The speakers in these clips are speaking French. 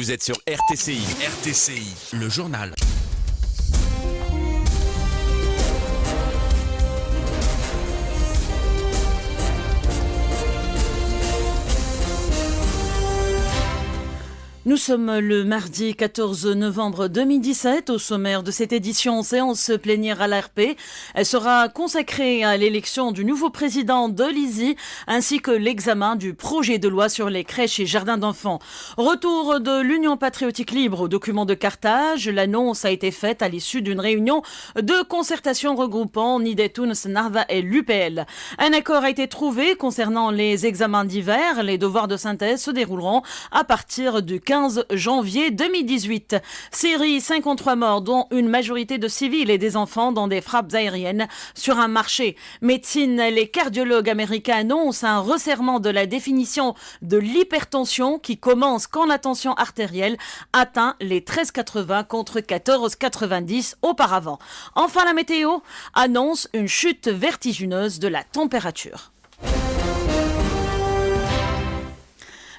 Vous êtes sur RTCI. RTCI, le journal. Nous sommes le mardi 14 novembre 2017. Au sommaire de cette édition, séance plénière à l'ARP. Elle sera consacrée à l'élection du nouveau président de l'ISI ainsi que l'examen du projet de loi sur les crèches et jardins d'enfants. Retour de l'Union patriotique libre au document de Carthage. L'annonce a été faite à l'issue d'une réunion de concertation regroupant Nidetoun, Snarva et l'UPL. Un accord a été trouvé concernant les examens d'hiver. Les devoirs de synthèse se dérouleront à partir du 15 janvier 2018. Syrie, 53 morts, dont une majorité de civils et des enfants dans des frappes aériennes sur un marché. Médecine, les cardiologues américains annoncent un resserrement de la définition de l'hypertension qui commence quand la tension artérielle atteint les 13,80 contre 14,90 auparavant. Enfin, la météo annonce une chute vertigineuse de la température.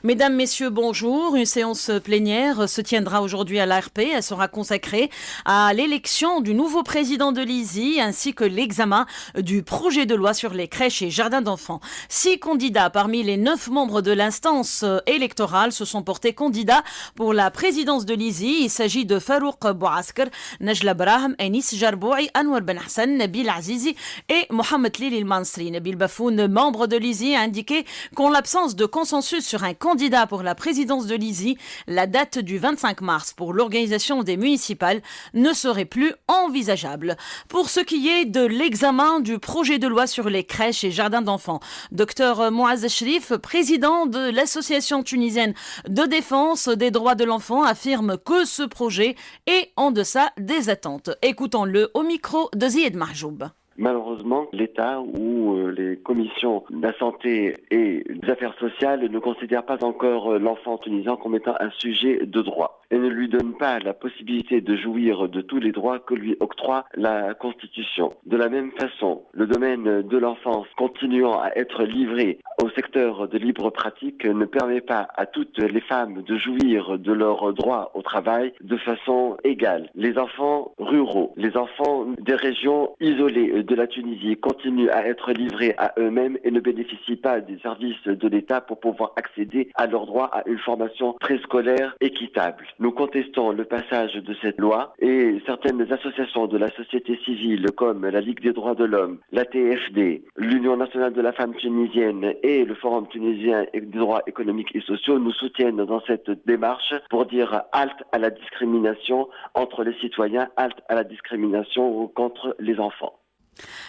Mesdames, Messieurs, bonjour. Une séance plénière se tiendra aujourd'hui à l'ARP. Elle sera consacrée à l'élection du nouveau président de l'ISI ainsi que l'examen du projet de loi sur les crèches et jardins d'enfants. 6 candidats parmi les 9 membres de l'instance électorale se sont portés candidats pour la présidence de l'ISI. Il s'agit de Farouk Bouasker, Najla Brahim, Enis Jarboui, Anwar Ben Hassan, Nabil Azizi et Mohamed Lili El-Mansri. Nabil Bafoun, membre de l'ISI, a indiqué qu'en l'absence de consensus sur un candidat pour la présidence de l'ISI, la date du 25 mars pour l'organisation des municipales ne serait plus envisageable. Pour ce qui est de l'examen du projet de loi sur les crèches et jardins d'enfants, Dr Mouaz Shrif, président de l'association tunisienne de défense des droits de l'enfant, affirme que ce projet est en deçà des attentes. Écoutons-le au micro de Zied Mahjoub. Malheureusement, l'État ou les commissions de la santé et des affaires sociales ne considèrent pas encore l'enfant tunisien comme étant un sujet de droit et ne lui donnent pas la possibilité de jouir de tous les droits que lui octroie la Constitution. De la même façon, le domaine de l'enfance continuant à être livré au secteur de libre pratique ne permet pas à toutes les femmes de jouir de leurs droits au travail de façon égale. Les enfants ruraux, les enfants des régions isolées de la Tunisie continuent à être livrés à eux-mêmes et ne bénéficient pas des services de l'État pour pouvoir accéder à leur droit à une formation préscolaire équitable. Nous contestons le passage de cette loi et certaines associations de la société civile comme la Ligue des droits de l'homme, la TFD, l'Union nationale de la femme tunisienne et le Forum tunisien des droits économiques et sociaux nous soutiennent dans cette démarche pour dire halte à la discrimination entre les citoyens, halte à la discrimination contre les enfants.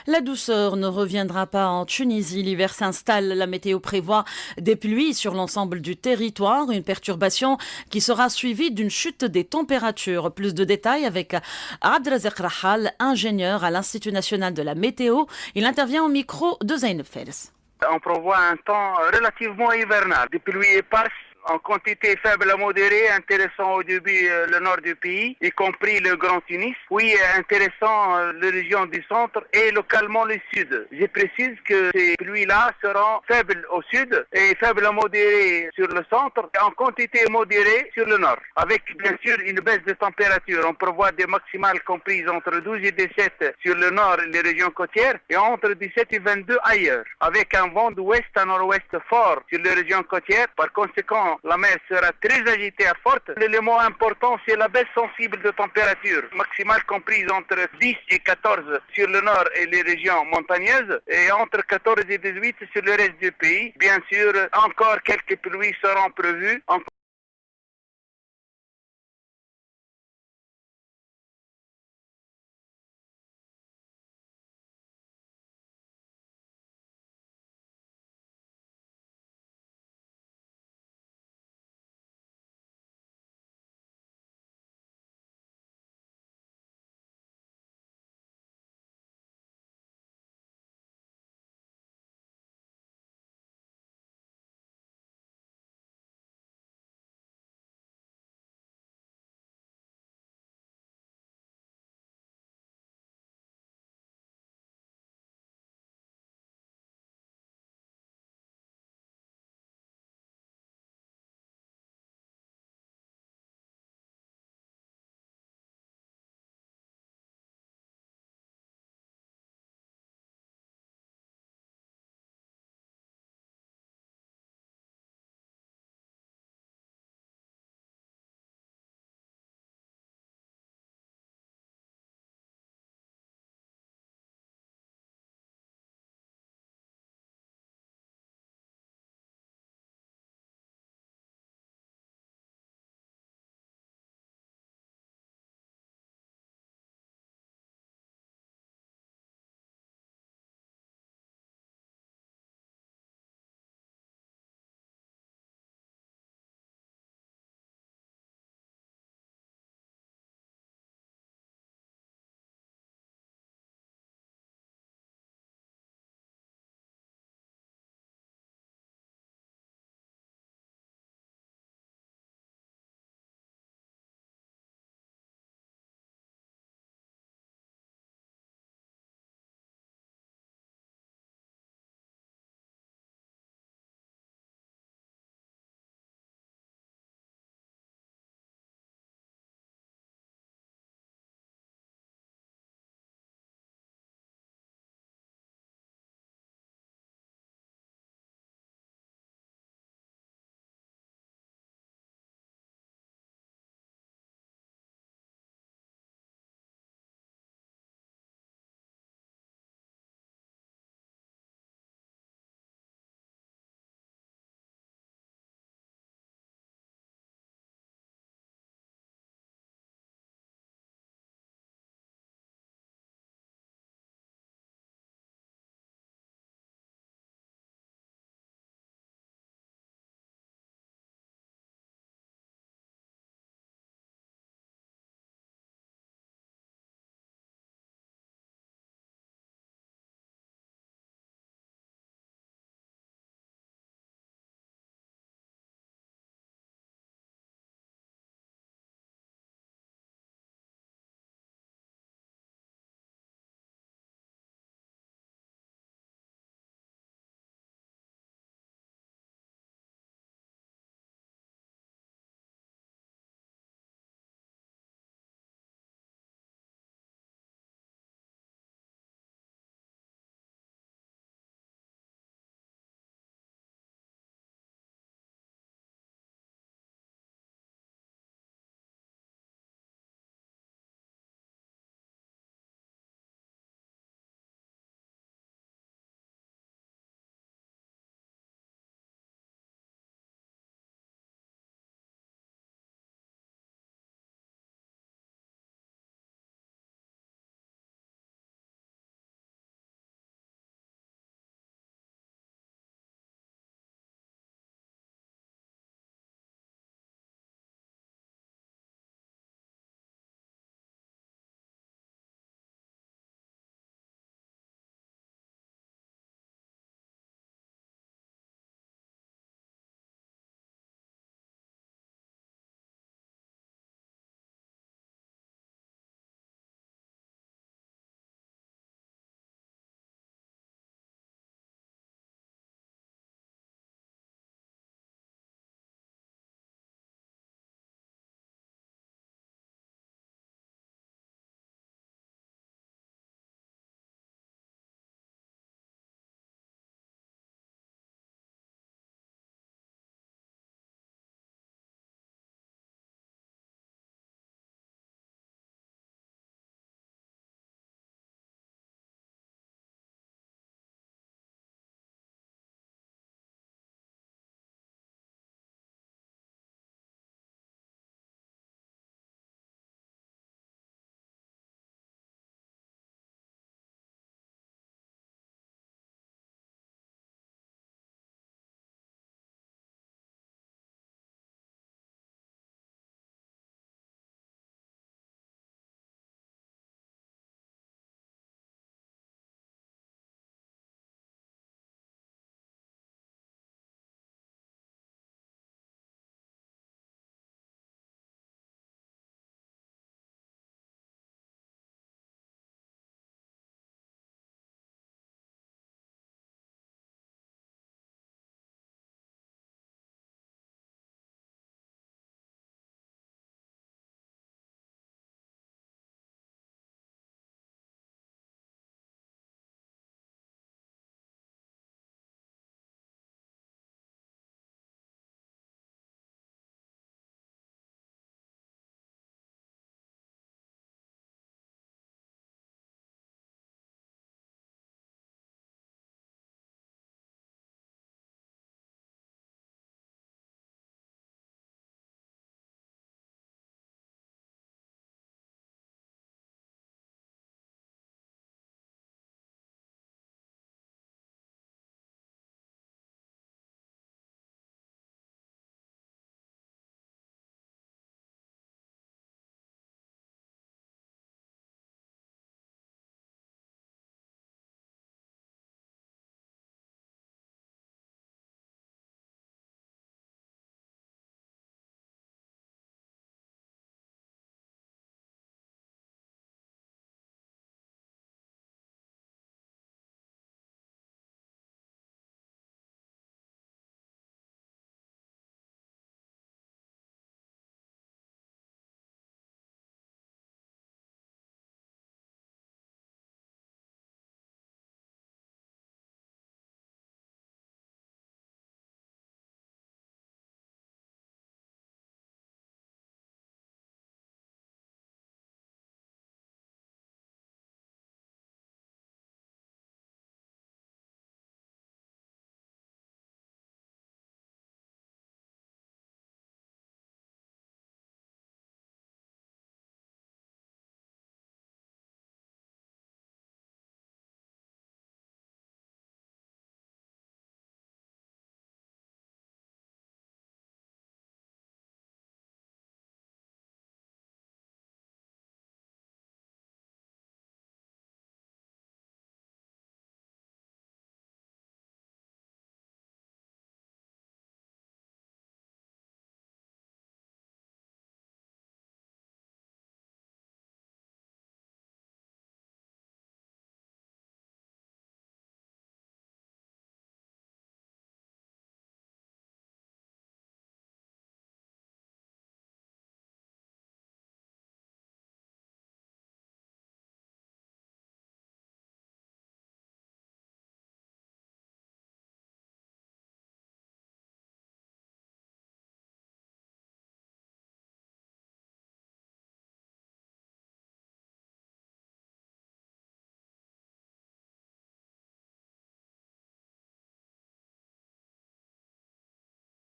La douceur ne reviendra pas en Tunisie. L'hiver s'installe. La météo prévoit des pluies sur l'ensemble du territoire. Une perturbation qui sera suivie d'une chute des températures. Plus de détails avec Abdelrazak Rahal, ingénieur à l'Institut national de la météo. Il intervient au micro de Zainab Fels. On prévoit un temps relativement hivernal. Des pluies éparses en quantité faible à modérée, intéressant au début le nord du pays, y compris le Grand Tunis. Oui, intéressant la région du centre et localement le sud. Je précise que ces pluies-là seront faibles au sud et faibles à modérée sur le centre et en quantité modérée sur le nord. Avec bien sûr une baisse de température. On prévoit des maximales comprises entre 12 et 17 sur le nord et les régions côtières et entre 17 et 22 ailleurs. Avec un vent d'ouest à nord-ouest fort sur les régions côtières. Par conséquent, la mer sera très agitée à forte. L'élément important, c'est la baisse sensible de température, maximale comprise entre 10 et 14 sur le nord et les régions montagneuses, et entre 14 et 18 sur le reste du pays. Bien sûr, encore quelques pluies seront prévues.